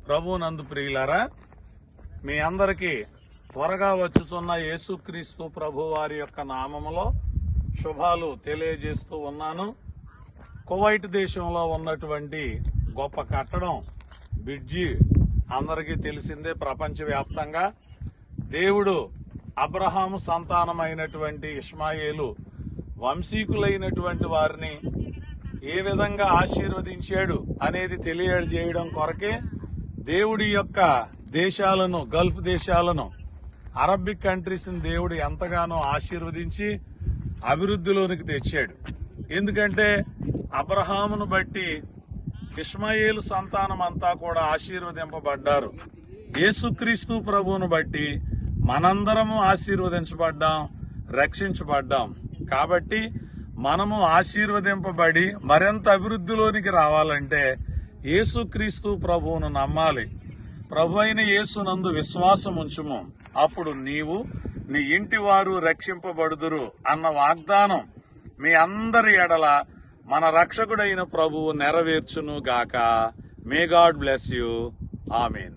ప్రభువునందు ప్రియులారా, మీ అందరికీ త్వరగా వచ్చుచున్న యేసుక్రీస్తు ప్రభు వారి యొక్క నామములో శుభాలు తెలియజేస్తూ ఉన్నాను. కువైట్ దేశంలో ఉన్నటువంటి గొప్ప కట్టడం బ్రిడ్జి అందరికీ తెలిసిందే. ప్రపంచవ్యాప్తంగా దేవుడు అబ్రహాము సంతానమైనటువంటి ఇష్మాయేలు వంశీకులైనటువంటి వారిని ఏ విధంగా ఆశీర్వదించాడు అనేది తెలియజేయడం కొరకే దేవుడి యొక్క దేశాలను, గల్ఫ్ దేశాలను, అరబిక్ కంట్రీస్ ని దేవుడు ఎంతగానో ఆశీర్వదించి అభివృద్ధిలోనికి తెచ్చాడు. ఎందుకంటే అబ్రహామును బట్టి ఇష్మాయేలు సంతానం అంతా కూడా ఆశీర్వదింపబడ్డారు. యేసుక్రీస్తు ప్రభువును బట్టి మనందరము ఆశీర్వదించబడ్డాం, రక్షించబడ్డాం. కాబట్టి మనము ఆశీర్వదింపబడి మరింత అభివృద్ధిలోనికి రావాలంటే యేసుక్రీస్తు ప్రభువును నమ్మాలి. ప్రభు అయిన యేసునందు విశ్వాసం ఉంచుము, అప్పుడు నీవు నీ ఇంటి వారు రక్షింపబడుదురు అన్న వాగ్దానం మీ అందరి ఎడల మన రక్షకుడైన ప్రభువు నెరవేర్చును గాక. May God bless you. Amen.